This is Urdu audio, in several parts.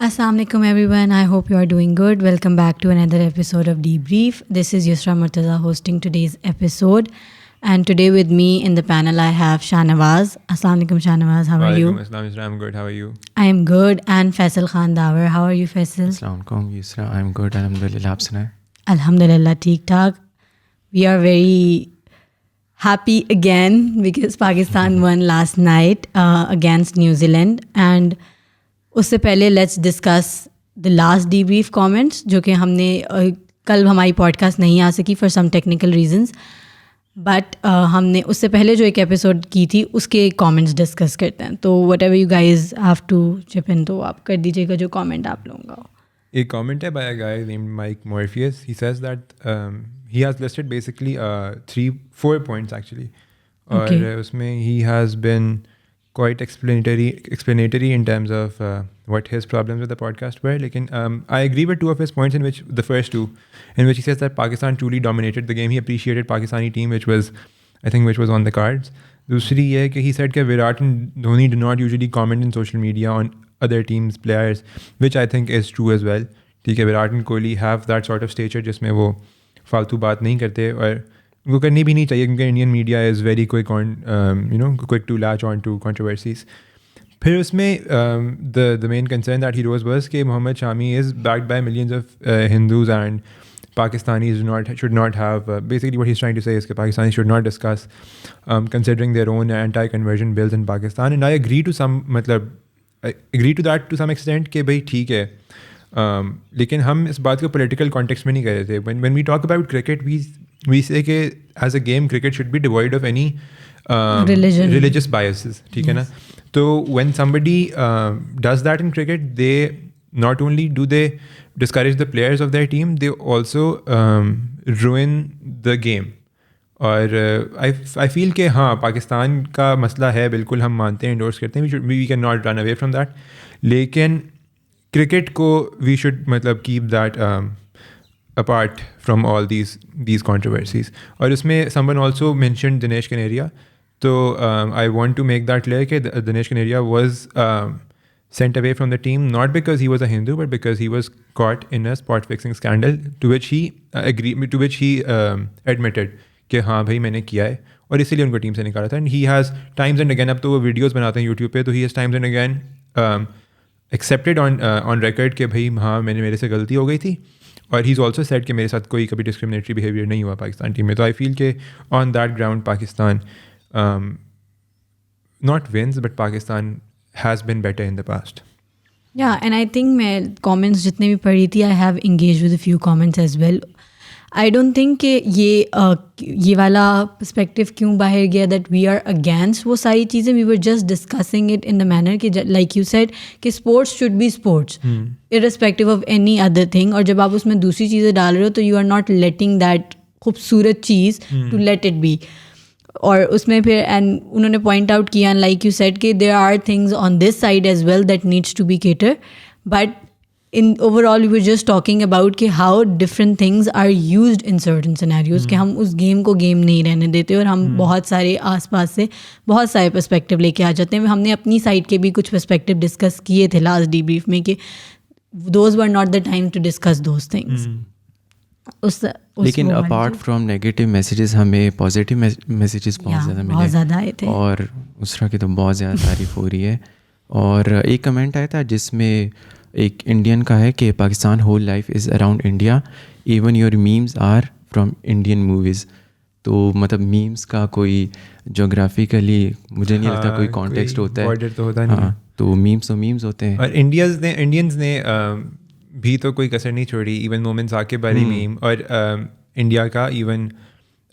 Assalamu alaikum everyone. I hope you are doing good. Welcome back to another episode of Debrief. This is Yusra Murtaza hosting today's episode. And today with me in the panel I have Shahnawaz. Assalamu alaikum Shahnawaz. How are you? Walaikum assalam, Yusra. I'm good. How are you? I am good. And Faisal Khan Dawar. How are you, Faisal? Assalamu alaikum Yusra. I'm good. Alhamdulillah. Aap sunaye? Alhamdulillah, theek thaak. We are very happy again because Pakistan won last night against New Zealand. And اس سے پہلے let's discuss the last D brief comments جو کہ ہم نے کل ہماری پوڈ کاسٹ نہیں آ سکی for some technical reasons, but ہم نے اس سے پہلے جو ایک ایپیسوڈ کی تھی اس کے کامنٹس ڈسکس کرتے ہیں. تو whatever you guys have to chip in, تو آپ کر دیجیے گا جو کامنٹ آپ لوگوں کا. ایک کامنٹ ہے by a guy named Mike Morphis. He says that he has listed basically 4 points actually, اور اس میں he has been quite explanatory in terms of what his problems with the podcast were. Lekin I agree with 2 of his points, in which the first 2, in which he says that Pakistan truly dominated the game. He appreciated Pakistani team, which was on the cards. Dusri ye ki he said that Virat and Dhoni do not usually comment in social media on other teams' players, which I think is true as well. Theek hai, Virat and Kohli have that sort of stature jisme wo faltu baat nahi karte, aur وہ کرنی بھی نہیں چاہیے کیونکہ Indian media is very quick on quick to latch on to controversies. پھر اس میں the main concern that he rose was کہ Muhammad Shami is backed by millions of Hindus and Pakistanis should not have basically what he is trying to say اس کے Pakistani should not discuss considering their own anti conversion bills in Pakistan. And I agree to some agree to that to some extent کہ بھائی ٹھیک ہے، لیکن ہم اس بات کو پولیٹیکل کانٹیکسٹ میں نہیں کر رہے تھے. When we talk about cricket we say کہ as a game cricket should be devoid of any religious biases, ٹھیک ہے نا. تو when somebody does that in cricket, they not only do they discourage the players of their team, they also ruin the game. اور I feel کہ ہاں پاکستان کا مسئلہ ہے، بالکل ہم مانتے ہیں، انڈورس کرتے ہیں، we can not run away from that. لیکن کرکٹ کو we should مطلب keep that apart from all these controversies. اور اس میں someone also mentioned Dinesh Kaneria. تو I want to make that clear کہ Dinesh Kaneria was sent away from the team not because he was a Hindu but because he was caught in a spot fixing scandal to which he admitted کہ ہاں بھائی میں نے کیا ہے، اور اسی لیے ان کو ٹیم سے نکالا تھا. And he has times and again، اب تو وہ ویڈیوز بناتے ہیں یوٹیوب پہ، تو he has times and again accepted on record کہ بھائی ہاں میرے سے غلطی ہو گئی تھی. اور ہی از آلسو سیڈ کہ میرے ساتھ کوئی کبھی ڈسکریمنیٹری بیہیویئر نہیں ہوا پاکستان ٹیم میں. تو آئی فیل کہ on that ground Pakistan not once but Pakistan has been better in the past. یا اینڈ آئی تھنک میں کامنٹس جتنے بھی پڑھی تھی، I have engage with a few comments as well. I don't think کہ یہ والا پرسپیکٹیو کیوں باہر گیا دیٹ وی آر اگینسٹ وہ ساری چیزیں. We were just discussing it in the manner کہ لائک یو سیڈ کہ sports should be sports irrespective of any other thing. اور جب آپ اس میں دوسری چیزیں ڈال رہے ہو تو you are not letting that خوبصورت چیز ٹو لیٹ اٹ بی. اور اس میں پھر اینڈ انہوں نے پوائنٹ آؤٹ کیا لائک یو سیڈ کہ there are things on this side as well that needs to be cater. But in overall we were just talking about کہ how different things are used in certain scenarios کہ ہم اس گیم کو گیم نہیں رہنے دیتے، اور ہم بہت سارے آس پاس سے بہت سارے پرسپیکٹیو لے کے آ جاتے ہیں. ہم نے اپنی سائڈ کے بھی کچھ پرسپیکٹیو ڈسکس کیے تھے لاسٹ ڈی بریف میں کہ those were not the time to discuss those things. لیکن اپارٹ فرام نیگیٹو میسیجز ہمیں پازیٹیو میسیجز بہت زیادہ آئے تھے، اور اسرا کی تو بہت زیادہ تعریف ہو رہی ہے. اور ایک کمنٹ آیا تھا جس میں ایک انڈین کا ہے کہ Pakistan whole life is around India, even your memes are from Indian movies. تو مطلب میمز کا کوئی جغرافیکلی مجھے نہیں لگتا کوئی کانٹیکسٹ ہوتا ہے. ہاں، تو میمز ہوتے ہیں. اور انڈینز نے بھی تو کوئی کسر نہیں چھوڑی. ایون مومن ثاقب علی میم، اور انڈیا کا even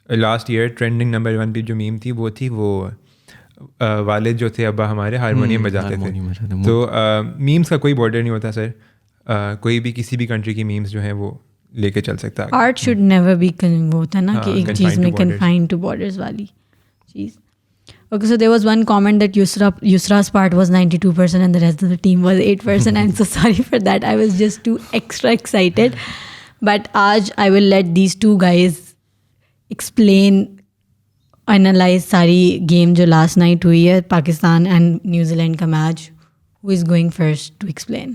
last year trending number 1 پہ جو میم تھی وہ تھی وہ والد جو تھے ابا ہمارے ہارمونیم بجاتے تھے. تو میمس کا کوئی بارڈر نہیں ہوتا سر. کوئی بھی کسی بھی کنٹری کی میمس جو ہیں وہ لے کے چل سکتا ہے. آرٹ شوڈ نیور بی وہ ہوتا ہے نا کہ ایک چیز میں کنفائنڈ ٹو بارڈرز والی چیز. Okay, so there was one comment that Yusra's part was 92% and the rest of the team was 8%. I'm so sorry for that. I was just too extra excited. But aaj I will let these two guys explain, analyze ساری گیم جو لاسٹ نائٹ ہوئی ہے پاکستان اینڈ نیوزی لینڈ کا match. Who is going first to explain?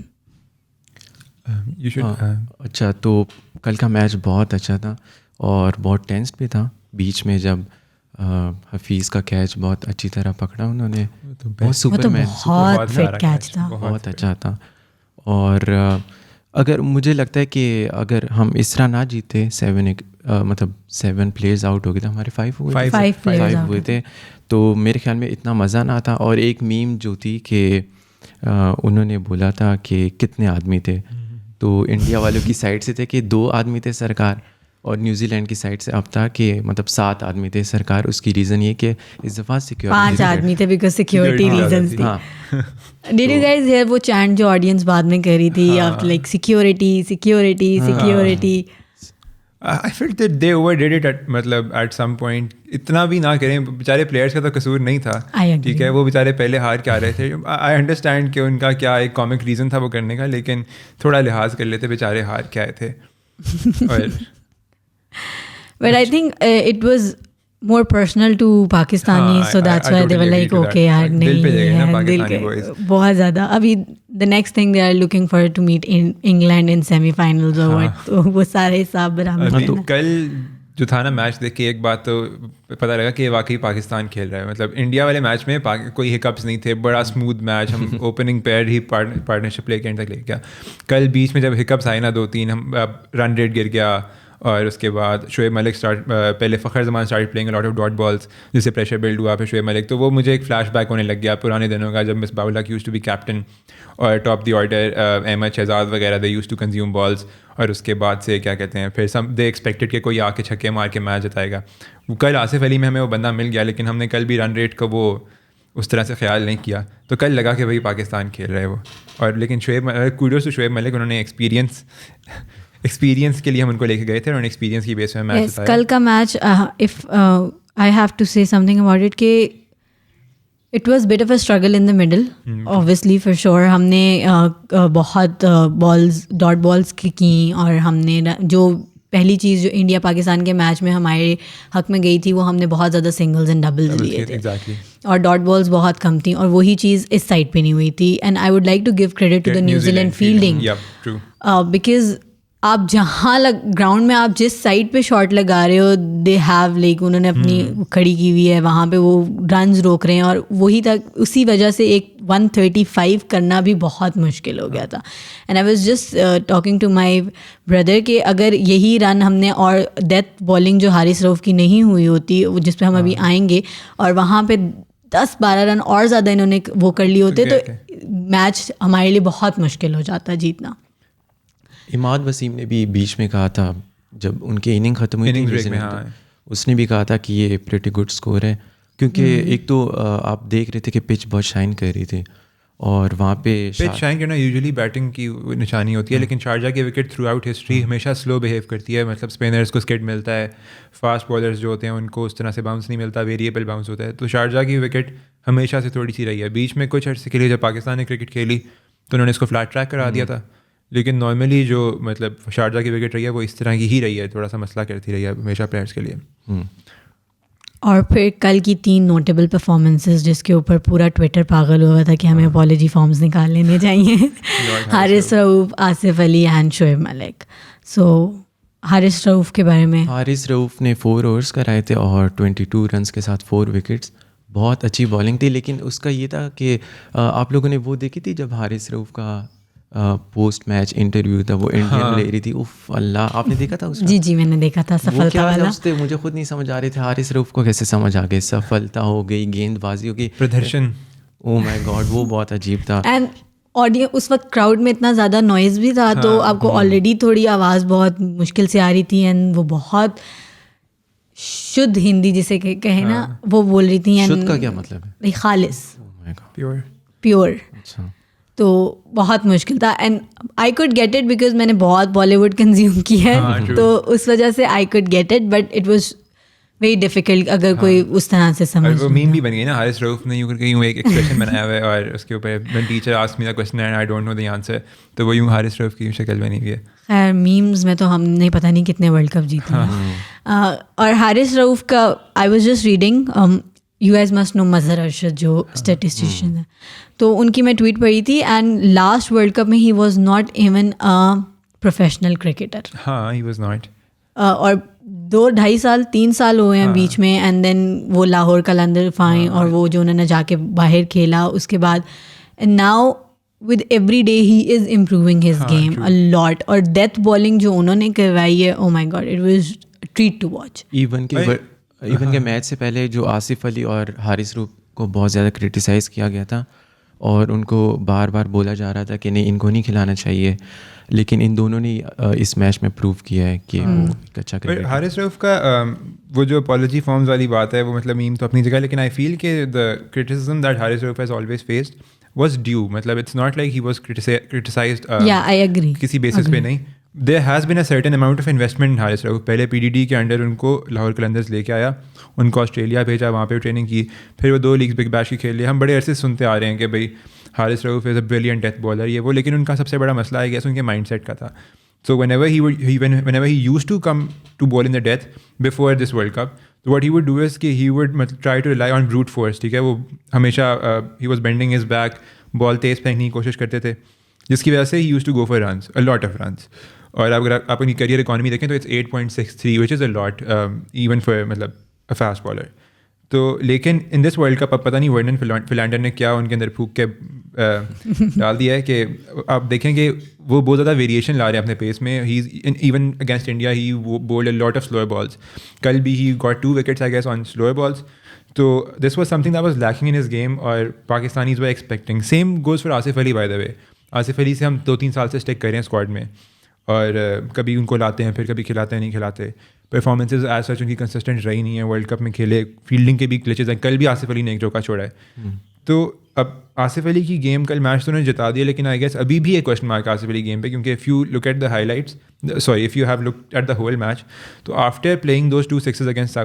You should. اچھا تو کل کا میچ بہت اچھا تھا اور بہت ٹینسڈ بھی تھا. بیچ میں جب حفیظ کا کیچ بہت اچھی طرح پکڑا انہوں نے, بہت سپر مین, بہت فٹ کیچ تھا, بہت اچھا تھا. اور اگر مجھے لگتا ہے کہ اگر ہم اس طرح نہ جیتے 7 پلیئرز آؤٹ ہو گئے تھے, ہمارے 5 ہوئے تھے, تو میرے خیال میں اتنا مزہ نہ آتا. اور ایک میم جو تھی کہ انہوں نے بولا تھا کہ کتنے آدمی تھے, تو انڈیا والوں کی سائڈ سے تھے کہ 2 آدمی تھے سرکار, اور نیوزی لینڈ کی سائڈ سے اب تھا کہ مطلب 7 آدمی تھے سرکار. اس کی ریزن یہ کہ اس دفعہ سیکیورٹی 5 آدمی تھے بیکاز سیکیورٹی ریزنس تھی. ہاں. ڈیڈ یو گائز ہیئر وہ چینٹ جو آڈینس بعد میں کہہ رہی تھی of like security security security. I felt that they overdid it مطلب at some point. اتنا بھی نہ کریں, بیچارے پلیئرس کا تو قصور نہیں تھا, ٹھیک ہے, وہ بیچارے پہلے ہار کے آ رہے تھے. I understand کہ ان کا کیا ایک کامک ریزن تھا وہ کرنے کا, لیکن تھوڑا لحاظ کر لیتے, بیچارے ہار کے آئے تھے. But I think it was more personal to Pakistanis, so that's why they were like, okay, yaar, nahi, بہت زیادہ. ابھی the next thing they are looking forward to meet in England in semi-finals or what, تو وہ سارے حساب برابر. کل جو تھا نا میچ دیکھ کے ایک بات تو پتہ لگا کہ واقعی پاکستان کھیل رہا ہے. مطلب انڈیا والے میچ میں کوئی ہکپس نہیں تھے, بڑا اسموتھ میچ, ہم اوپننگ پیئر ہی پارٹنرشپ لے کے اینڈ تک لے گیا. کل بیچ میں جب ہکپس آئے نا 2-3, ہم رن ریٹ گر گیا, اور اس کے بعد شعیب ملک پہلے فخر زمان start playing lot of dot balls جس سے پریشر بلڈ ہوا. پھر شعیب ملک, تو وہ مجھے ایک فلیش بیک ہونے لگ گیا پرانے دنوں کا, جب مس باؤلا یوز ٹو بی کیپٹن, اور top the order Ahmed Shehzad وغیرہ they used to consume balls. اور اس کے بعد سے کیا کہتے ہیں, پھر دے ایکسپیکٹڈ کہ کوئی آ کے چھکے مار کے میچ جتائے گا. کل آصف علی میں ہمیں وہ بندہ مل گیا, لیکن ہم نے کل بھی رن ریٹ کا وہ اس طرح سے خیال نہیں کیا. تو کل لگا کہ بھائی پاکستان کھیل رہے وہ. اور لیکن کوڈوز ٹو شعیب ملک, انہوں نے ایکسپیرینس کے لیے ہم ان کو لے کے گئے تھے, اور انہیں ایکسپیرینس کی بیس پہ میچ جتایا. کل کا match, if I have to say something about it, کہ it was bit of a struggle in the middle obviously for sure. ہم نے بہت بالز ڈاٹ بالس کیں, اور ہم نے جو پہلی چیز جو انڈیا پاکستان کے میچ میں ہمارے حق میں گئی تھی, وہ ہم نے بہت زیادہ سنگلز اینڈ ڈبلز لیے تھے, اور ڈاٹ بالس بہت کم تھیں, اور وہی چیز اس سائڈ پہ نہیں ہوئی تھی. And I would like to give credit to the New Zealand fielding, because آپ جہاں گراؤنڈ میں آپ جس سائڈ پہ شاٹ لگا رہے ہو, دے ہیو لائک انہوں نے اپنی کھڑی کی ہوئی ہے وہاں پہ, وہ رنز روک رہے ہیں, اور وہی تک اسی وجہ سے ایک 135 کرنا بھی بہت مشکل ہو گیا تھا. And I was just talking to my brother کہ اگر یہی رن ہم نے, اور ڈیتھ بالنگ جو حارث رؤف کی نہیں ہوئی ہوتی, جس پہ ہم ابھی آئیں گے, اور وہاں پہ 10-12 رن اور زیادہ انہوں نے وہ کر لیے ہوتے, تو میچ ہمارے لیے بہت مشکل ہو جاتا جیتنا. اماد وسیم نے بھی بیچ میں کہا تھا جب ان کی اننگ ختم ہوئی تھی, اس نے بھی کہا تھا کہ یہ پریٹی گڈ اسکور ہے, کیونکہ ایک تو آپ دیکھ رہے تھے کہ پچ بہت شائن کر رہی تھی, اور وہاں پہ پچ شائن کرنا یوزلی بیٹنگ کی نشانی ہوتی ہے, لیکن شارجہ کی وکٹ تھرو آؤٹ ہسٹری ہمیشہ سلو بیہیو کرتی ہے. مطلب اسپنرس کو اسکٹ ملتا ہے, فاسٹ بالرز جو ہوتے ہیں ان کو اس طرح سے باؤنس نہیں ملتا, ویریبل باؤنس ہوتا ہے. تو شارجہ کی وکٹ ہمیشہ سے تھوڑی سی رہی ہے. بیچ میں کچھ عرصے کے لیے جب پاکستان نے کرکٹ کھیلی تو انہوں نے اس کو فلیٹ ٹریک کرا دیا تھا, لیکن نارملی جو مطلب شارجہ کی وکٹ رہی ہے وہ اس طرح کی ہی رہی ہے, تھوڑا سا مسئلہ کرتی رہی ہے ہمیشہ پلیئرس کے لیے. اور پھر کل کی 3 نوٹیبل پرفارمنسز جس کے اوپر پورا ٹویٹر پاگل ہوا تھا کہ ہمیں اپالوجی فارمز نکال لینے چاہیے, حارث رؤف, آصف علی اینڈ شعیب ملک. سو حارث رؤف کے بارے میں, حارث رؤف نے 4 اوورس کرائے تھے اور 22 رنس کے ساتھ 4 وکٹس. بہت اچھی بالنگ تھی, لیکن اس کا یہ تھا کہ آپ لوگوں نے وہ دیکھی تھی جب حارث رؤف کا پوسٹ میچ انٹرویو تھا, وہ انڈین لے رہی تھی, اوف اللہ, آپ نے دیکھا تھا اس کا؟ جی میں نے دیکھا تھا, سفلتا والا. مجھے خود نہیں سمجھ آ رہے تھے حارث رؤف کو کیسے سمجھ آ گئی, سفلتا ہو گئی, گیند بازی ہو گئی, پردرشن, او مائی گاڈ, وہ بہت عجیب تھا. اینڈ آڈینس اس وقت کراؤڈ میں اتنا زیادہ نوائز بھی تھا, تو آپ کو آلریڈی تھوڑی آواز بہت مشکل سے آ رہی تھی, اینڈ وہ بہت شدھ ہندی جسے کہیں نا وہ بول رہی تھی. شدھ کا کیا مطلب ہے؟ خالص, پیور. اچھا, تو بہت مشکل تھا. And I could get it because میں نے بہت بالی ووڈ کنزیوم کی ہے, تو اس وجہ سے I could get it, but it was very difficult اگر کوئی اس طرح سے سمجھ. وہ میم بھی بن گئی نا, حارث رؤف نے یوں کر کے یوں ایک ایکسپریشن بنایا ہوا ہے, اور اس کے اوپر when teacher asked me the question and I don't know the answer, تو وہ یوں حارث رؤف کی شکل بنی ہوئی ہے. خیر میمز میں تو ہم نے پتہ نہیں کتنے ورلڈ کپ جیتے ہیں. اور حارث رؤف کا I was just reading, you guys must know Mazhar Arshad جو اسٹیٹسٹیشین ہیں, تو ان کی میں ٹویٹ پڑھی تھی, اینڈ لاسٹ ورلڈ کپ میں he was not even professional cricketer. ہاں, ہی واز ناٹ. اور 2-2.5 3 ہوئے ہیں بیچ میں, اینڈ دین وہ لاہور قلندرز آئیں اور وہ جو انہوں نے جا کے باہر کھیلا اس کے بعد, and now with every day he is improving his game a lot. اور ڈیتھ بالنگ جو انہوں نے کروائی ہے, oh my God, it was treat to watch. Even کہ میچ سے پہلے جو آصف علی اور حارث روف کو بہت زیادہ کرٹیسائز کیا گیا تھا اور ان کو بار بار بولا جا رہا تھا کہ نہیں ان کو نہیں کھلانا چاہیے, لیکن ان دونوں نے اس میچ میں پروو کیا ہے کہ وہ ایک اچھا کرکٹر. حارث روف کا وہ جو اپالوجی فارمز والی بات ہے وہ مطلب میم تو اپنی جگہ, لیکن آئی فیل کہ the criticism that Haris Rauf has always faced was due. مطلب it's not like he was criticized کسی بیسس پہ نہیں. There has been a certain amount of investment in Haris Rauf. پہلے پی ڈی ڈی کے انڈر ان کو لاہور قلندرز لے کے آیا, ان کو آسٹریلیا بھیجا, وہاں پہ ٹریننگ کی, پھر وہ 2 لیگز بگ بیش کی کھیل لی. ہم بڑے عرصے سنتے آ رہے ہیں کہ بھائی حارث روف از اے بریلینٹ ڈیتھ بالر یہ وہ, لیکن ان کا سب سے بڑا مسئلہ ہے کہ ان کے مائنڈ سیٹ کا تھا. So whenever he used to come to bowl in the death before this World Cup, so what he would do is کہ he would try to rely on brute force. ٹھیک ہے, وہ ہمیشہ he was bending his back, بال تیز پھینکنے کی کوشش کرتے تھے, جس کی وجہ سے he used to go for runs, a lot of runs. اور اگر آپ اپنی کیریئر اکانومی دیکھیں تو it's 8.63 which is a lot even for مطلب a fast bowler. تو لیکن ان دس ورلڈ کپ اب پتہ نہیں ورنن فلانڈر نے کیا ان کے اندر پھونک کے ڈال دیا ہے کہ آپ دیکھیں کہ وہ بہت زیادہ ویریشن لا رہے ہیں اپنے پیس میں. He even against India he bowled a lot of slower balls. کل بھی he got 2 wickets I guess on slower balls. تو this was something that was lacking in his game, اور Pakistanis were expecting. Same goes for Asif Ali by the way. Asif Ali سے ہم 2-3 سال سے اسٹیک کر رہے ہیں اسکواڈ میں, اور کبھی ان کو لاتے ہیں, پھر کبھی کھلاتے ہیں, نہیں کھلاتے. پرفارمنسز ایز سچ ان کی کنسسٹنٹ رہی نہیں ہے. ورلڈ کپ میں کھیلے, فیلڈنگ کے بھی گلیچز ہیں. کل بھی آصف علی نے ایک چوکا چھوڑا ہے. تو اب آصف علی کی گیم, کل میچ تو انہوں نے جتا دیا, لیکن آئی گیس ابھی بھی ایک کوشچن مارک ہے آصف علی گیم پہ, کیونکہ if you look at the high lights, sorry if you have look at the whole match, تو after playing those 2 sixes against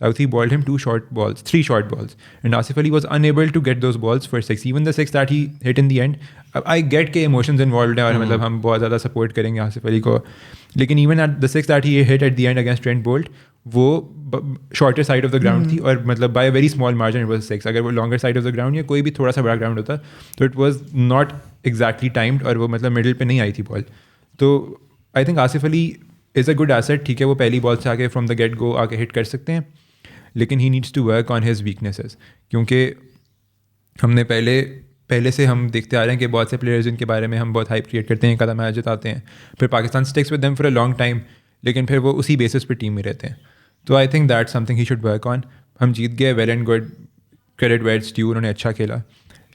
Southee bowled him 2 short balls, 3 short balls, and Asif Ali was unable to get those balls for 6. Even the 6 that he hit in the end, I get کہ emotions involved ہیں, اور مطلب ہم بہت زیادہ سپورٹ کریں گے آصف علی کو, لیکن even at the 6 that he hit at the end against Trent Bolt, وہ shorter side of the ground تھی, اور مطلب by a very small margin it was 6. اگر وہ longer side of the ground یا کوئی بھی تھوڑا سا بڑا گراؤنڈ ہوتا تو it was not exactly timed, اور وہ مطلب مڈل پہ نہیں آئی تھی بال. تو I think Asif Ali is a good asset. ٹھیک ہے, وہ پہلی بال سے آ کے فرام دا گیٹ گو آ کے ہٹ کر سکتے ہیں, لیکن he needs to work on his weaknesses. کیونکہ ہم نے پہلے سے ہم دیکھتے آ رہے ہیں کہ بہت سے پلیئرز جن کے بارے میں ہم بہت ہائپ کریٹ کرتے ہیں, قدم میچ جتاتے ہیں, پھر Pakistan sticks with them for a long time, لیکن پھر وہ اسی بیسس پہ ٹیم میں رہتے ہیں. تو I think that something he should work on. ہم جیت گئے, well and good, credit where's due, انہوں نے اچھا کھیلا,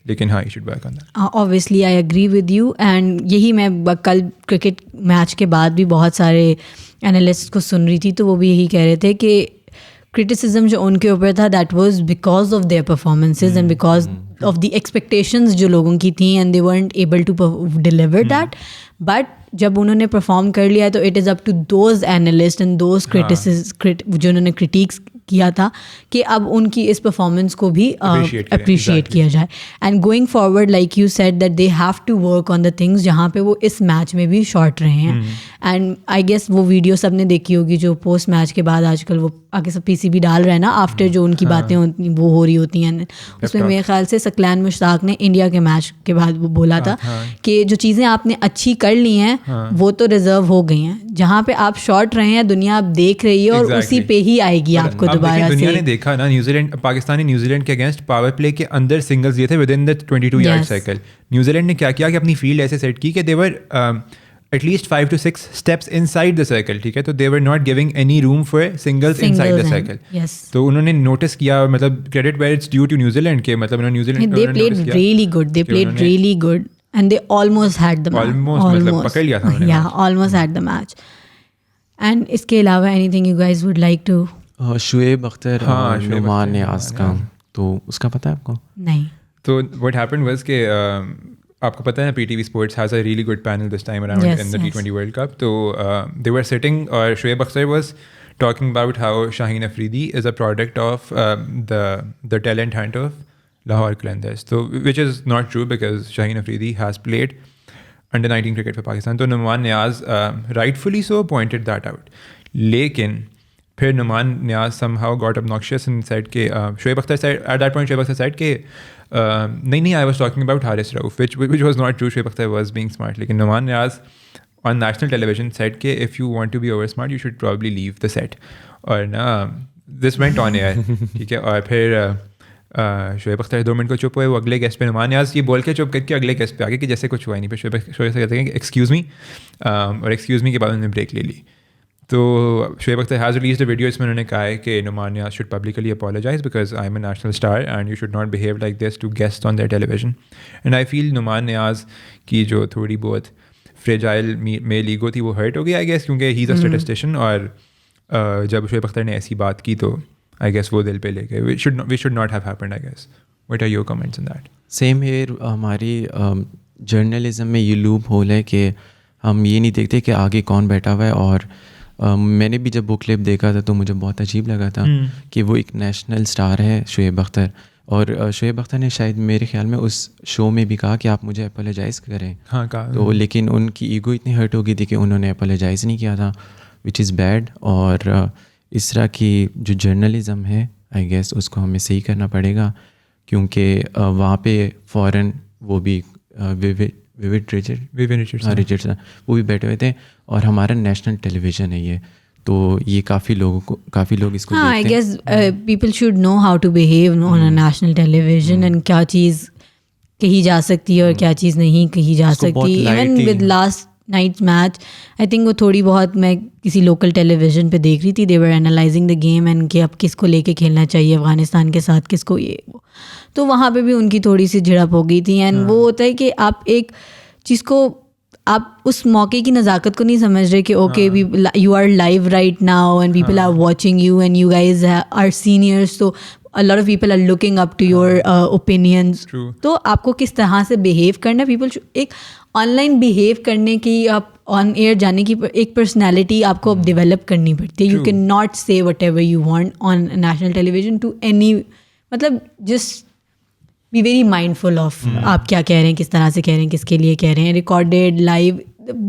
لیکن ہاں he should work on that. Obviously I agree with you, and یہی میں کل کرکٹ میچ کے بعد بھی بہت سارے انالسٹ کو سن رہی تھی, تو وہ بھی یہی کہہ رہے تھے کہ کرٹیسزم جو ان کے اوپر تھا that was because of their performances and because of the expectations جو لوگوں کی تھیں, and they weren't able to deliver that. But جب انہوں نے پرفارم کر لیا تو it is up to those analyst and those جو انہوں نے کرٹیکس کیا تھا کہ اب ان کی اس پرفارمنس کو بھی اپریشیٹ کیا جائے. And going forward like you said that they have to work on the things جہاں پہ وہ اس میچ میں بھی شارٹ رہے ہیں. اینڈ آئی گیس وہ ویڈیو سب نے دیکھی ہوگی جو پوسٹ میچ کے بعد آج کل وہ آگے سب پی سی بی ڈال رہے ہیں نا, آفٹر جو ان کی باتیں وہ ہو رہی ہوتی ہیں. اس میں میرے خیال سے ثقلین مشتاق نے انڈیا کے میچ کے بعد وہ بولا تھا کہ جو چیزیں آپ نے اچھی کر لی ہیں وہ تو ریزرو ہو گئی ہیں, جہاں پہ آپ شارٹ رہے ہیں دنیا آپ دیکھ رہی ہے, اور اسی پہ ہی آئے گی آپ کو دوبارہ سے. دنیا نے دیکھا نا, نیوزی لینڈ, پاکستان نے نیوزی لینڈ کے اگینسٹ پاور پلے کے اندر سنگلز دیے تھے with in the 22 yard cycle. New Zealand نے کیا کیا کہ اپنی فیلڈ ایسے سیٹ کی کہ دے were at least 5 to 6 steps inside the circle. ٹھیک ہے, تو they were not giving any room for singles inside the circle. تو انہوں نے نوٹس کیا, مطلب credit where it's due to New Zealand کہ مطلب انہوں نے New Zealand they played really good and they almost had the match. مطلب پکڑ لیا تھا انہوں نے. Yeah, almost had the match. And اس کے علاوہ anything you guys would like to? Shoaib Akhtar اور نعمان نیاز کا, تو اس کا پتہ ہے آپ کو؟ نہیں. تو what happened was کہ آپ کو پتہ ہے P T V sports has a really good panel this time around in the T20 World Cup. تو دے ور سٹنگ, اور Shoaib Akhtar was talking about how Shaheen Afridi is a product of the talent hunt of Lahore Qalandars. تو which is not true because Shaheen Afridi has played under 19 cricket for Pakistan. تو Nauman Niaz rightfully so pointed that out, لیکن پھر نعمان نیاز somehow got obnoxious and said کہ Shoaib Akhtar said at that point Shoaib Akhtar said کہ نہیں I was talking about Haris Rauf which was not true. Shoaib Akhtar was being smart, لیکن نعمان نیاز on national television said کہ if you want to be over smart you should probably leave the set. اور نا this went on air, ٹھیک ہے. اور پھر شعیب اختر 2 منٹ کو چپ ہوئے, وہ اگلے گیسٹ پہ نعمان نیاز یہ بول کے چپ کر کے اگلے گیسٹ پہ آ گئے کہ جیسے کچھ ہوا ہی نہیں. پھر شعیب سے کہتے ہیں کہ ایکسکیوز می, اور ایکسکیوز می کے بعد انہوں نے بریک لے لی. تو Shoaib Akhtar has released a video, اس میں انہوں نے کہا ہے کہ Nauman Niaz should publicly apologize because I am a national star and you should not behave like this to guest on their television. And I feel Nauman Niaz کی جو تھوڑی بہت فریجائل میل ایگو تھی وہ ہرٹ ہو گئی آئی گیس, کیونکہ ہی از اے اسٹیٹسٹیشین. اور جب شعیب اختر نے ایسی بات کی تو آئی گیس وہ دل پہ لے گئے. We should not have happened I guess. What are your comments on that? Same here. ہماری جرنلزم میں یہ لوپ ہول ہے کہ ہم یہ نہیں دیکھتے کہ آگے کون بیٹھا ہوا ہے. اور میں نے بھی جب وہ کلپ دیکھا تھا تو مجھے بہت عجیب لگا تھا کہ وہ ایک نیشنل اسٹار ہے شعیب اختر, اور شعیب اختر نے شاید میرے خیال میں اس شو میں بھی کہا کہ آپ مجھے اپولوجائز کریں. ہاں کہا تو لیکن ان کی ایگو اتنی ہرٹ ہو گئی تھی کہ انہوں نے اپولوجائز نہیں کیا تھا, وچ از بیڈ. اور اس طرح کی جو جرنلزم ہے آئی گیس اس کو ہمیں صحیح کرنا پڑے گا, کیونکہ وہاں پہ فوراً وہ بھی ریچرڈسن وہ بھی بیٹھے ہوئے تھے, اور ہمارا نیشنل ٹیلی ویژن ہے یہ, تو یہ کافی لوگ اس کو ہاں I guess people should know how to behave on a national television and کیا چیز کہی جا سکتی ہے اور کیا چیز نہیں کہی جا سکتی. Even with last night match I think وہ تھوڑی بہت میں کسی لوکل ٹیلی ویژن پہ دیکھ رہی تھی, دے ور اینالائزنگ دا گیم اینڈ کہ اب کس کو لے کے کھیلنا چاہیے افغانستان کے ساتھ, کس کو یہ وہ, تو وہاں پہ بھی ان کی تھوڑی سی جھڑپ ہو گئی تھی. اینڈ وہ ہوتا ہے کہ آپ ایک چیز کو آپ اس موقع کی نزاکت کو نہیں سمجھ رہے کہ okay you are live right now and people are watching you and you guys are seniors, تو a lot of people are looking up to your opinions. تو آپ کو کس طرح سے بیہیو کرنا, پیپل ایک آن لائن بیہیو کرنے کی, آپ آن ایئر جانے کی ایک پرسنالٹی آپ کو اب ڈیولپ کرنی پڑتی ہے. You can not say whatever you want on national television to any, مطلب just be very mindful of آپ کیا کہہ رہے ہیں, کس طرح سے کہہ رہے ہیں, کس کے لیے کہہ رہے ہیں. ریکارڈیڈ لائیو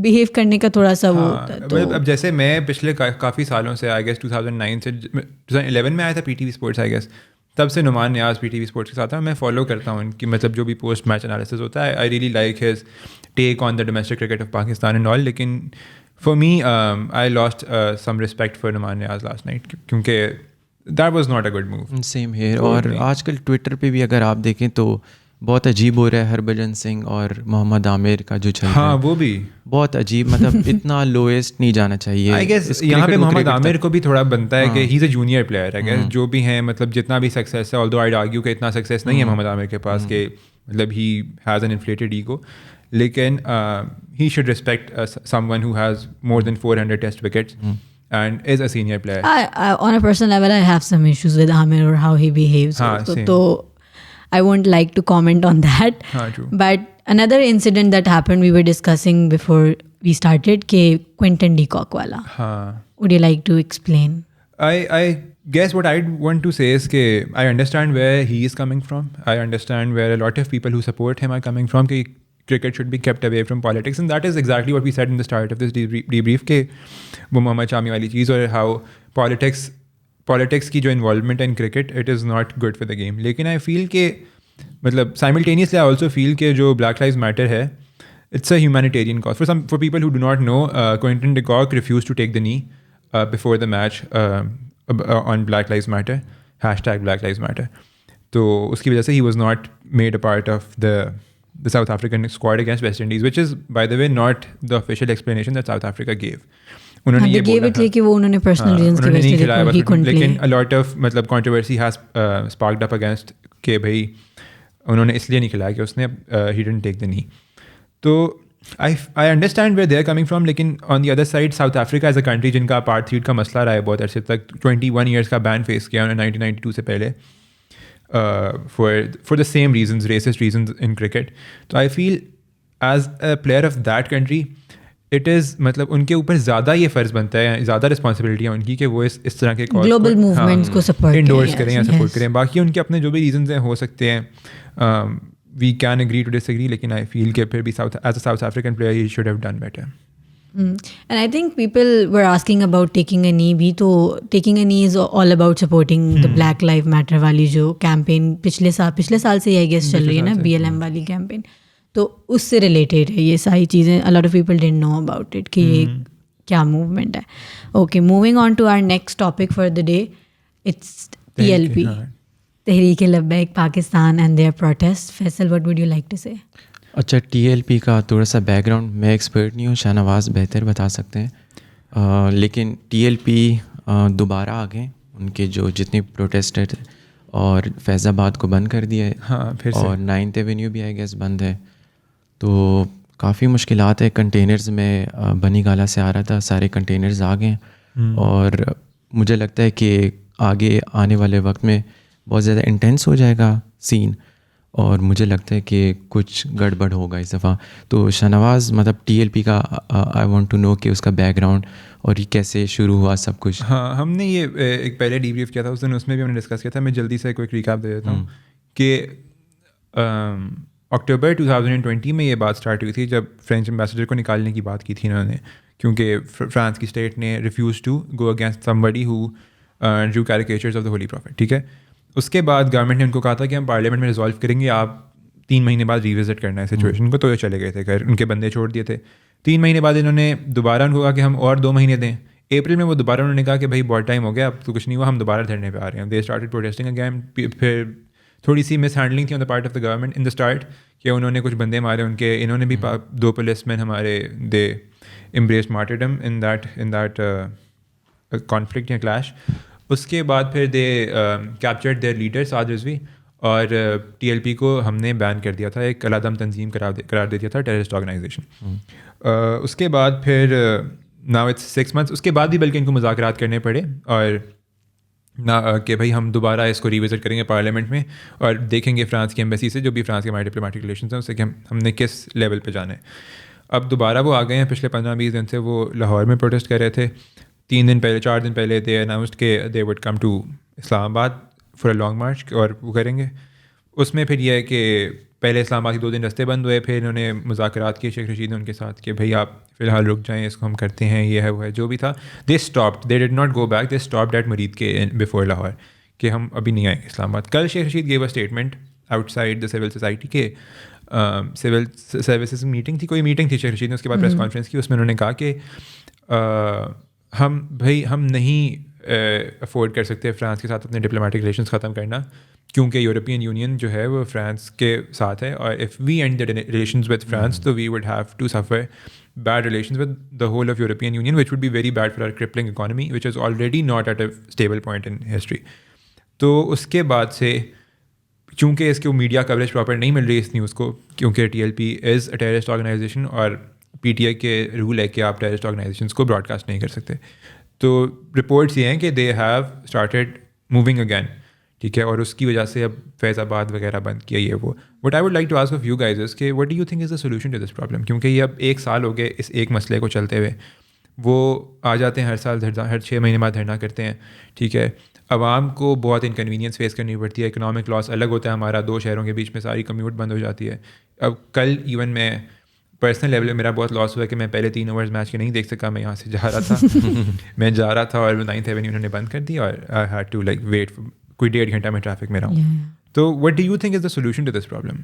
بیہیو کرنے کا تھوڑا سا وہ ہوتا ہے. اب جیسے میں پچھلے کافی سالوں سے آئی گیس 2009 سے 2011 میں آیا تھا پی T V sports I guess, تب سے نعمان نیاز پی ٹی وی اسپورٹس کے ساتھ میں فالو کرتا ہوں ان کی, مطلب جو بھی پوسٹ میچ انالیسز ہوتا ہے. I really like his take on the domestic cricket of Pakistan and all. لیکن for me I lost some respect for Nauman Niaz last night, کیونکہ that was not a good move. Same here. اور آج کل ٹویٹر پہ بھی اگر آپ دیکھیں تو بہت عجیب ہو رہا ہے ہربھجن سنگھ اور محمد عامر کا جو چل رہا ہے. ہاں وہ بھی بہت عجیب, مطلب اتنا لوئسٹ نہیں جانا چاہیے. آئی گیس یہاں پہ محمد عامر کو بھی تھوڑا بنتا ہے کہ ہی از اے جونیئر پلیئر ہے گیس, جو بھی ہیں مطلب جتنا بھی سکسیس ہے, آلدو آئی آرگیو کہ اتنا سکسیس نہیں ہے محمد عامر کے پاس کہ مطلب he has an inflated ego, لیکن he should respect someone who has more than 400 test wickets and is a senior player. On a personal level, I have some issues with Amir or how he behaves. So I won't like to comment on that. True. But another incident that happened, we were discussing before we started, ke Quinton de Kock wala. Would you like to explain? I guess what I'd want to say is that I understand where he is coming from. I understand where a lot of people who support him are coming from. Cricket should be kept away from politics, and that is exactly what we said in the start of this debrief کہ وہ محمد شامی والی چیز, اور how politics کی جو involvement in cricket, it is not good for the game. لیکن I feel کہ مطلب simultaneously I also feel کہ جو Black Lives Matter ہے, it's a humanitarian cause. For people who do not know, Quinton de Kock refused to take the knee before the match on Black Lives Matter, #Black Lives Matter. تو اس کی وجہ سے he was not made a part of the South African squad against West Indies, which is by the way not the official explanation that South Africa gave. انہوں نے یہ بولا تھا کہ وہ انہوں نے personal reasons کی وجہ سے کھلایا, لیکن a lot of مطلب controversy has sparked up against کہ بھائی انہوں نے اس لیے نہیں کھلایا کہ اس نے he didn't take the knee. تو I understand where they're coming from, لیکن on the other side South Africa as a country جن کا اپارتھائڈ کا مسئلہ رہا ہے بہت عرصے تک, 21 years کا بین فیس کیا انہوں نے 1992 سے پہلے, for the same reasons, racist reasons in cricket. So I feel as a player of that country, it is مطلب ان کے اوپر زیادہ یہ فرض بنتا ہے, زیادہ رسپانسبلٹی ہے ان کی کہ وہ اس طرح کے گلوبل موومنٹس کو سپورٹ انڈورس کریں یا سپورٹ کریں. باقی ان کے اپنے جو بھی ریزنز ہیں ہو سکتے ہیں, we can agree to disagree, لیکن I feel کہ پھر بھی as a South African player he should have done better. And I think people were asking about taking a knee بھی. تو taking a knee is all about supporting the Black Lives Matter والی جو کیمپین پچھلے سال سے I guess چل رہی ہے نا, BLM والی کیمپین. تو اس سے ریلیٹڈ ہے یہ ساری چیزیں. A lot of people didn't know about it کہ یہ کیا موومنٹ ہے. Okay, moving on to our next topic for the day. It's TLP, Tehreek Labbaik Pakistan and their protest. Faisal, what would you like to say? اچھا, TLP کا تھوڑا سا بیک گراؤنڈ, میں ایکسپرٹ نہیں ہوں, شاہ نواز بہتر بتا سکتے ہیں. لیکن TLP دوبارہ آ گئے, ان کے جو جتنے پروٹیسٹر تھے, اور فیض آباد کو بند کر دیا ہے, اور 9th ایونیو بھی گیس بند ہے. تو کافی مشکلات ہے. کنٹینرز میں بنی گالا سے آ رہا تھا, سارے کنٹینرز آ گئے, اور مجھے لگتا ہے کہ آگے آنے والے وقت میں بہت زیادہ انٹینس ہو جائے گا سین, اور مجھے لگتا ہے کہ کچھ گڑبڑ ہوگا اس دفعہ. تو شاہ نواز مطلب TLP کا آئی وانٹ ٹو نو کہ اس کا بیک گراؤنڈ اور یہ کیسے شروع ہوا سب کچھ. ہاں, ہم نے یہ ایک پہلے ڈی بریف کیا تھا اس دن, اس میں بھی ہم نے ڈسکس کیا تھا. میں جلدی سے کوئی ریکیپ دے دیتا ہوں کہ اکتوبر 2020 میں یہ بات اسٹارٹ ہوئی تھی جب فرینچ امبیسڈر کو نکالنے کی بات کی تھی انہوں نے, کیونکہ فرانس کی اسٹیٹ نے refuse to go against somebody who draw caricatures of the holy prophet. ٹھیک ہے, اس کے بعد گورنمنٹ نے ان کو کہا تھا کہ ہم پارلیمنٹ میں ریزالو کریں گے, آپ 3 مہینے بعد ریوزٹ کرنا ہے سچویشن کو. تو یہ چلے گئے تھے گھر, ان کے بندے چھوڑ دیے تھے. 3 مہینے بعد انہوں نے دوبارہ ان کو کہا کہ ہم اور 2 مہینے دیں. اپریل میں وہ دوبارہ انہوں نے کہا کہ بھائی بہت ٹائم ہو گیا, اب تو کچھ نہیں ہوا, ہم دوبارہ دھرنے پہ آ رہے ہیں. They started protesting again. پھر تھوڑی سی مس ہینڈلنگ تھی on the part of the government in the start, کہ انہوں نے کچھ بندے مارے ان کے. انہوں نے بھی 2 پولیس مین ہمارے دے embrace martyrdom in that conflict یا کلیش. اس کے بعد پھر دے کیپچرڈ دیئر لیڈر سعد رضوی, اور TLP کو ہم نے بین کر دیا تھا, ایک علادم تنظیم قرار دے دیا تھا, ٹیررسٹ آرگنائزیشن. اس کے بعد پھر ناؤ اٹس 6 months. اس کے بعد بھی بلکہ ان کو مذاکرات کرنے پڑے, اور نہ کہ بھائی ہم دوبارہ اس کو ریوزٹ کریں گے پارلیمنٹ میں, اور دیکھیں گے فرانس کی ایمبیسی سے, جو بھی فرانس کے ہمارے ڈپلومیٹک ریلیشنز ہیں, اس سے کہ ہم نے کس لیول پہ جانا ہے. اب دوبارہ وہ آ گئے ہیں. پچھلے 15-20 دن سے وہ لاہور میں پروٹیسٹ کر رہے تھے. 4 دن پہلے دے اناؤنسڈ کہ دے وڈ کم ٹو اسلام آباد فار اے لانگ مارچ, اور وہ کریں گے. اس میں پھر یہ ہے کہ پہلے اسلام آباد کے 2 دن رستے بند ہوئے, پھر انہوں نے مذاکرات کیے شیخ رشید نے ان کے ساتھ کہ بھائی آپ فی الحال رک جائیں, اس کو ہم کرتے ہیں, یہ ہے وہ ہے جو بھی تھا. They stopped, they did not go back, they stopped at Muridke before Lahore, کہ ہم ابھی نہیں آئیں گے اسلام آباد. کل Sheikh Rashid give a statement out side the civil society کے سول سروسز میٹنگ تھی, کوئی میٹنگ تھی شیخ رشید نے, اس کے بعد پریس کانفرنس کی. اس میں انہوں نے کہا کہ ہم نہیں افورڈ کر سکتے فرانس کے ساتھ اپنے ڈپلومیٹک ریلیشنز ختم کرنا, کیونکہ یورپین یونین جو ہے وہ فرانس کے ساتھ ہے, اور if we end the relations with France تو we would have to suffer bad relations with the whole of European Union, which would be very bad for our crippling economy, which is already not at a stable point in history. تو اس کے بعد سے چونکہ اس کو میڈیا کوریج پراپر نہیں مل رہی اس نیوز کو, کیونکہ TLP is a terrorist organization, اور PTI کے رول ہے کہ آپ ٹیررسٹ آرگنائزیشنس کو براڈ کاسٹ نہیں کر سکتے. تو رپورٹس یہ ہیں کہ they have started moving again. ٹھیک ہے, اور اس کی وجہ سے اب فیض آباد وغیرہ بند کیا یہ وہ. But I would like to ask of you guys is کہ what do you think is the solution to this problem, کیونکہ یہ اب 1 سال ہو گئے اس ایک مسئلے کو چلتے ہوئے. وہ آ جاتے ہیں ہر سال, ہر 6 مہینے بعد دھرنا کرتے ہیں. ٹھیک ہے, عوام کو بہت انکنوینئنس فیس کرنی پڑتی ہے, اکنامک لاس الگ ہوتا ہے ہمارا, 2 شہروں کے بیچ میں ساری کمیوٹ بند ہو جاتی ہے. اب کل ایون میں پرسنل لیول میرا بہت لاس ہوا کہ میں پہلے 3 اوورز میچ کے نہیں دیکھ سکا. میں یہاں سے جا رہا تھا اور 9th ایونیو انہوں نے بند کر دی, اور I had to like wait, کوئی 1.5 گھنٹہ میں ٹریفک میں رہا ہوں. تو what do you think is the solution to this problem?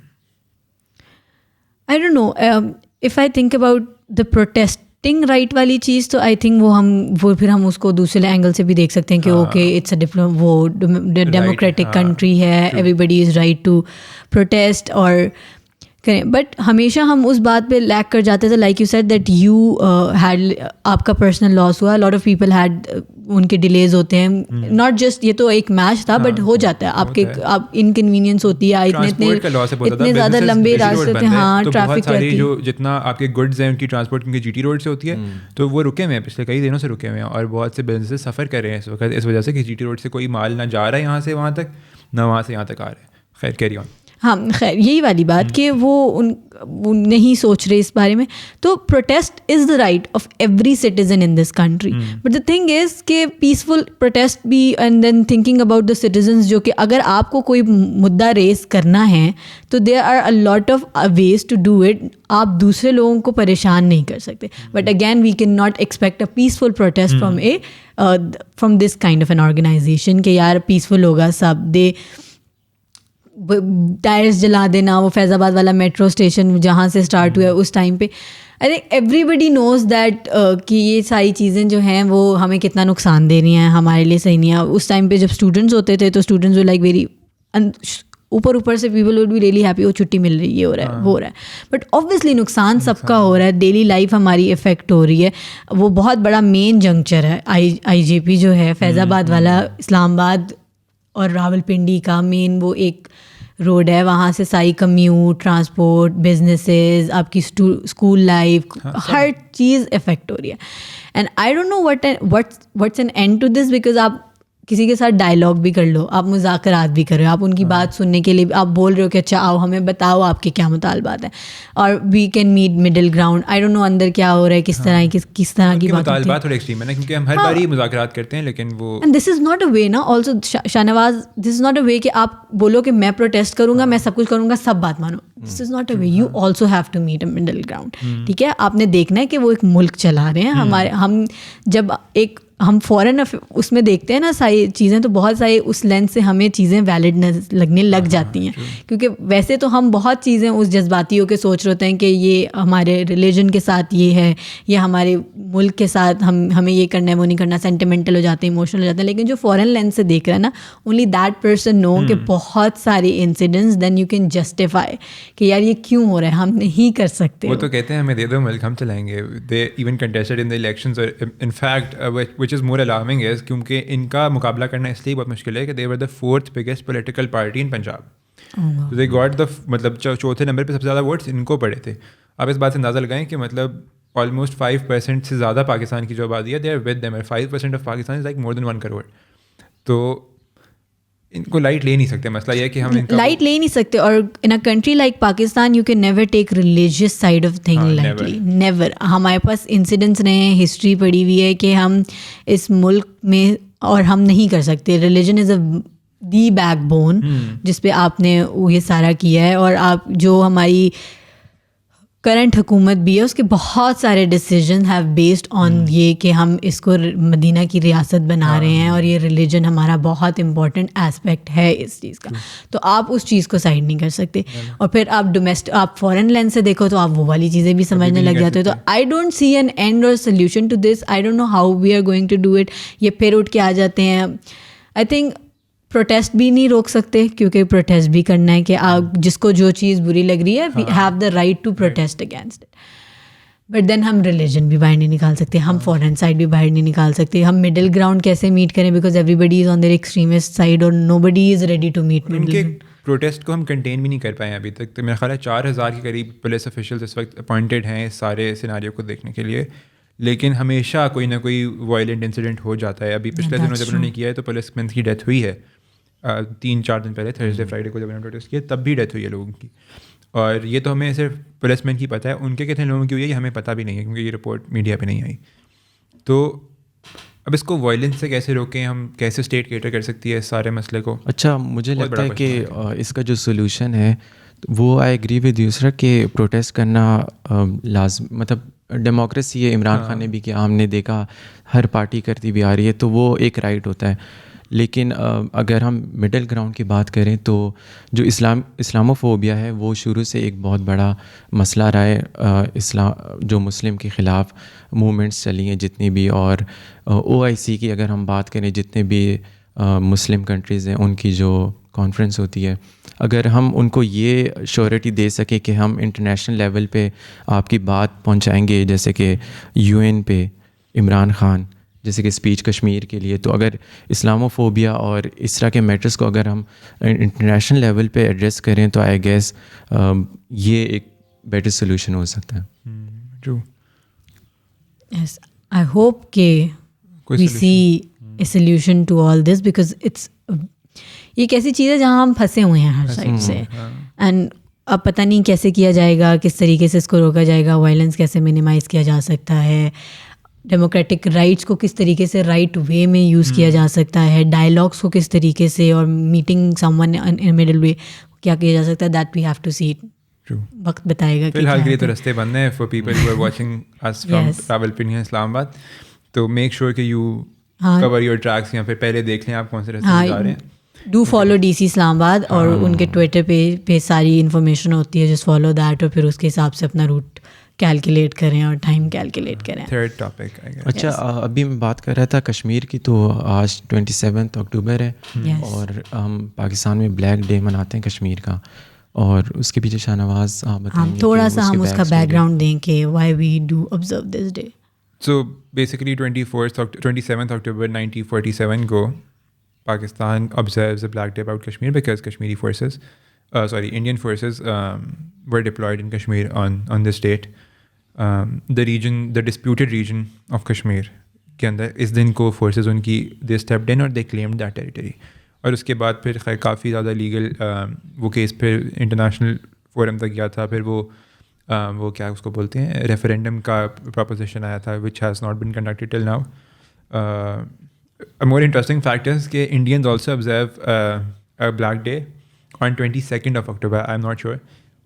I don't know, if I think about the protesting right والی چیز, تو آئی تھنک وہ پھر ہم اس کو دوسرے اینگل سے بھی دیکھ سکتے ہیں کہ اوکے اٹس اے وہ ڈیموکریٹک کنٹری ہے, everybody is right to protest اور کریں. بٹ ہمیشہ ہم اس بات پہ لیک کر جاتے تھے, like you said that you had, آپ کا پرسنل لاس ہوا, لاٹ آف پیپل ہیڈ, ان کے ڈیلیز ہوتے ہیں, ناٹ جسٹ یہ تو ایک میچ تھا بٹ ہو جاتا ہے آپ کے, آپ انکنوینئنس ہوتی ہے, اتنے زیادہ لمبے راستے تھے. ہاں, ٹریفک رہتی ہے, جو جتنا آپ کے گڈز ہیں ان کی ٹرانسپورٹ کیونکہ GT روڈ سے ہوتی ہے, تو وہ رکے ہوئے ہیں, پچھلے کئی دنوں سے رکے ہوئے ہیں, اور بہت سے بزنس سفر کر رہے ہیں اس وقت اس وجہ سے کہ GT روڈ سے کوئی مال نہ جا رہا ہے یہاں سے وہاں تک, نہ وہاں سے یہاں تک آ رہا ہے. خیر, کیری آن. ہاں خیر یہی والی بات کہ وہ نہیں سوچ رہے اس بارے میں. تو protest is the right of every citizen in this country, but the thing is کہ پیسفل پروٹیسٹ بھی and then thinking about the citizens, جو کہ اگر آپ کو کوئی مدعا ریز کرنا ہے تو there are a lot of ways to do it. آپ دوسرے لوگوں کو پریشان نہیں کر سکتے, but again we can not expect a peaceful protest from this kind of an organization کہ یار پیسفل ہوگا سب, دے ٹائرس جلا دینا. وہ فیض آباد والا میٹرو اسٹیشن جہاں سے اسٹارٹ ہوا ہے اس ٹائم پہ, I think everybody knows that کہ یہ ساری چیزیں جو ہیں وہ ہمیں کتنا نقصان دے رہی ہیں, ہمارے لیے صحیح نہیں ہے. اس ٹائم پہ جب اسٹوڈنٹس ہوتے تھے تو اسٹوڈنٹس لائک ویری اوپر سے people would be really happy, وہ چھٹی مل رہی ہے, یہ ہو رہا ہے وہ ہو رہا ہے, بٹ آبویسلی نقصان سب کا ہو رہا ہے. ڈیلی لائف ہماری افیکٹ ہو رہی ہے. وہ بہت بڑا مین جنکچر ہے آئی جے پی جو ہے فیض آباد والا, اسلام آباد اور راول پنڈی کا مین وہ ایک روڈ ہے. وہاں سے ساری کمیوٹ, ٹرانسپورٹ, بزنسز, آپ کی اسکول لائف, ہر چیز افیکٹ ہو رہی ہے. And I don't know what's an end to this, because آپ کسی کے ساتھ ڈائلاگ بھی کر لو, آپ مذاکرات بھی کر رہے ہو, آپ ان کی بات سننے کے لیے آپ بول رہے ہو کہ اچھا آؤ ہمیں بتاؤ آپ کے کیا مطالبات ہیں, اور we can meet middle ground. I don't know اندر کیا ہو رہا ہے, کس طرح کی مطالبات تھوڑے ایکسٹریم ہے نا, کیونکہ ہم ہر بار ہی مذاکرات کرتے ہیں, لیکن وہ and this is not a وے نا also Shah Nawaz, this is not a وے کہ آپ بولو کہ میں پروٹیسٹ کروں گا, میں سب کچھ کروں گا, سب بات مانو. This is not a way, you also have to meet a middle ground. ٹھیک ہے, آپ نے دیکھنا ہے کہ وہ ایک ملک چلا رہے ہیں ہمارے, ہم جب ایک ہم فوراً اس میں دیکھتے ہیں نا ساری چیزیں, تو بہت ساری اس لینس سے ہمیں چیزیں ویلڈ لگنے لگ جاتی ہیں, کیونکہ ویسے تو ہم بہت چیزیں اس جذباتی ہو کے سوچ رہے ہوتے ہیں کہ یہ ہمارے ریلیجن کے ساتھ یہ ہے, یا ہمارے ملک کے ساتھ ہمیں یہ کرنا ہے وہ نہیں کرنا, سینٹیمنٹل ہو جاتے ہیں, ایموشنل ہو جاتے ہیں. لیکن جو فورن لینس سے دیکھ رہا ہے نا, اونلی دیٹ پرسن نو کہ بہت سارے incidents, then you can justify کہ یار یہ کیوں ہو رہا ہے, ہم نہیں کر سکتے. وہ تو کہتے ہیں ہمیں دے دو ملک ہم چلائیں گے. They even contested in the elections, in fact which is more alarming is کیونکہ ان کا مقابلہ کرنا اس لیے بہت مشکل ہے کہ دے ور دا 4th biggest political party in Punjab. They got the مطلب چوتھے نمبر پہ سب سے زیادہ ووٹس ان کو پڑے تھے. آپ اس بات سے اندازہ لگائیں کہ مطلب آلموسٹ 5% سے زیادہ پاکستان کی جو آبادی ہے, they are with them, 5% of Pakistan is like more than 1 crore. تو ان کو لائٹ لے نہیں سکتے. مسئلہ یہ ہے کہ ہم لائٹ لے نہیں سکتے. اور in a country like Pakistan you can never take religious side of thing lightly, never. ہمارے پاس انسیڈنٹس رہے ہیں, ہسٹری پڑھی ہوئی ہے کہ ہم اس ملک میں, اور ہم نہیں کر سکتے. Religion is a the back bone جس پہ آپ نے یہ سارا کیا ہے. اور آپ جو ہماری کرنٹ حکومت بھی ہے اس کے بہت سارے ڈیسیجن ہیو بیسڈ آن یہ کہ ہم اس کو مدینہ کی ریاست بنا رہے ہیں, اور یہ ریلیجن ہمارا بہت امپورٹنٹ ایسپیکٹ ہے اس چیز کا. تو آپ اس چیز کو سائڈ نہیں کر سکتے. اور پھر آپ فورن لینس سے دیکھو تو آپ وہ والی چیزیں بھی سمجھنے لگ جاتے ہو. تو I don't see an end or solution to this. I don't know how we are going to do it. یہ پھر اٹھ کے آ جاتے ہیں. آئی تھنک پروٹیسٹ بھی نہیں روک سکتے, کیونکہ پروٹیسٹ بھی کرنا ہے کہ آپ جس کو جو چیز بری لگ رہی ہے, we have the right to protest against it. But then ہم ریلیجن بھی باہر نہیں نکال سکتے, ہم فورن سائڈ بھی باہر نہیں نکال سکتے. ہم مڈل گراؤنڈ کیسے میٹ کریں, because everybody is on their extremist side اور nobody is ready to meet middle. Protest کو ہم کنٹین بھی نہیں کر پائے ابھی تک. تو میرا خیال ہے 4000 کے قریب پولیس آفیشلز اس وقت اپوائنٹڈ ہیں اس سارے سیناریو کو دیکھنے کے لیے, لیکن ہمیشہ کوئی نہ کوئی وائلنٹ انسیڈنٹ ہو جاتا ہے. ابھی پچھلے دنوں جب انہوں نے کیا ہے تو پولیس مین کی ڈیتھ ہوئی ہے 3-4 دن پہلے, تھرسڈے فرائیڈے کو جب انہوں نے پروٹیسٹ کیا تب بھی ڈیتھ ہوئی ہے لوگوں کی. اور یہ تو ہمیں صرف پولیس مین کی پتہ ہے, ان کے کتنے لوگوں کی ہوئی ہے یہ ہمیں پتہ بھی نہیں ہے, کیونکہ یہ رپورٹ میڈیا پہ نہیں آئی. تو اب اس کو وائلنس سے کیسے روکیں ہم, کیسے اسٹیٹ کیٹر کر سکتی ہے اس سارے مسئلے کو؟ اچھا, مجھے لگتا ہے کہ اس کا جو سولوشن ہے وہ آئی ایگری ود یو سر کہ پروٹیسٹ کرنا لازم, مطلب ڈیموکریسی ہے. عمران خان نے بھی کیا, ہم نے دیکھا ہر پارٹی کرتی بھی آ رہی ہے, تو وہ ایک رائٹ ہوتا ہے. لیکن اگر ہم مڈل گراؤنڈ کی بات کریں تو جو اسلاموفوبیا ہے وہ شروع سے ایک بہت بڑا مسئلہ رہا ہے. جو مسلم کے خلاف موومنٹس چلی ہیں جتنی بھی, اور OIC کی اگر ہم بات کریں, جتنے بھی مسلم کنٹریز ہیں ان کی جو کانفرنس ہوتی ہے, اگر ہم ان کو یہ شیورٹی دے سکیں کہ ہم انٹرنیشنل لیول پہ آپ کی بات پہنچائیں گے, جیسے کہ UN پہ عمران خان, جیسے کہ اسپیچ کشمیر کے لیے, تو اگر اسلاموفوبیا اور اس طرح کے میٹرز کو اگر ہم انٹرنیشنل لیول پہ ایڈریس کریں تو آئی گیس یہ ایک بیٹر سولوشن ہو سکتا ہے. ٹرو. یس, آئی ہوپ کہ we see a solution to all this, because it's یہ ایک ایسی چیز ہے جہاں ہم پھنسے ہوئے ہیں ہر سائڈ سے. اینڈ اب پتہ نہیں کیسے کیا جائے گا, کس طریقے سے اس کو روکا جائے گا, وائلنس کیسے منیمائز کیا جا سکتا ہے, ڈیموکریٹک رائٹس کو کس طریقے سے رائٹ وے میں یوز کیا جا سکتا ہے, ڈائلاگس کو کس طریقے سے, اور میٹنگ سم ون ان مڈل وے کیا کیا جا سکتا ہے, دیٹ وی ہیو ٹو سی. وقت بتائے گا. فی الحال کے لیے تو رستے بند ہیں for people who are watching us from Rawalpindi Islamabad. تو میک شیور کہ یو کور یور ٹریکس, یا پھر پہلے دیکھ لیں آپ کون سے رستے جا رہے ہیں. ڈو فالو ڈی سی اسلام آباد, اور ان کے ٹویٹر پہ ساری انفارمیشن ہوتی ہے, جسٹ فالو دیٹ, اور پھر اس کے حساب سے اپنا روٹ کیلکولیٹ کریں اور ٹائم کیلکولیٹ کریں. Third topic. اچھا, ابھی میں بات کر رہا تھا کشمیر کی, تو آج 27 اکتوبر ہے, اور ہم پاکستان میں بلیک ڈے مناتے ہیں کشمیر کا, اور اس کے پیچھے شاہ نواز آپ بتائیں گے تھوڑا سا ہم اس کا بیک گراؤنڈ دیں کہ why we do observe this day. So basically 27 اکتوبر 1947 کو Pakistan observes a black day about Kashmir because Kashmiri forces, Indian forces were deployed in Kashmir on this date. The disputed region of Kashmir کے اندر اس دن کو forces ان کی they stepped in اور they claimed that territory. اور اس کے بعد پھر خیر کافی زیادہ لیگل وہ کیس پھر انٹرنیشنل فورم تک گیا تھا. پھر وہ کیا اس کو بولتے ہیں, ریفرینڈم کا پروپوزیشن آیا تھا which has not been conducted till now. A more interesting fact is کہ Indians also observe a black day on 22nd of October. I'm not sure.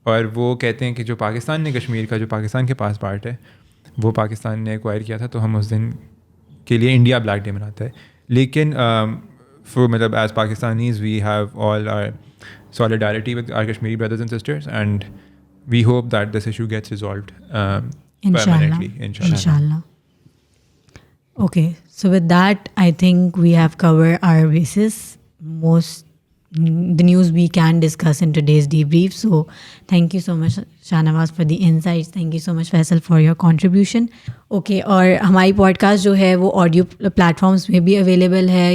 اور وہ کہتے ہیں کہ جو پاکستان نے کشمیر کا, جو پاکستان کے پاس پارٹ ہے, وہ پاکستان نے ایکوائر کیا تھا, تو ہم اس دن کے لیے انڈیا بلیک ڈے مناتا ہے. لیکن مطلب as Pakistanis we have all our solidarity with our Kashmiri brothers and sisters, and we hope that this issue gets resolved permanently, inshallah. Okay, so with that, I think we have covered our bases, the news we can discuss in today's debrief. So thank you so much Shahnawaz for the insights. Thank you so much Faisal for your contribution. Okay, اور ہماری پوڈکاسٹ جو ہے وہ آڈیو پلیٹفارمس میں بھی اویلیبل ہے,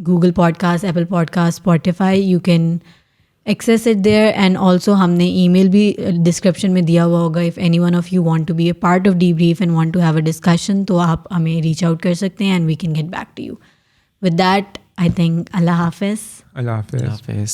Google podcast, apple podcast, Spotify. You can access it there, and also ہم نے ای میل بھی ڈسکرپشن میں دیا ہوا ہوگا. if any one of you want to be a part of debrief and want to have a discussion, تو آپ ہمیں ریچ آؤٹ کر سکتے ہیں, and we can get back to you. With that, I think اللہ حافظ. اللہ حافظ.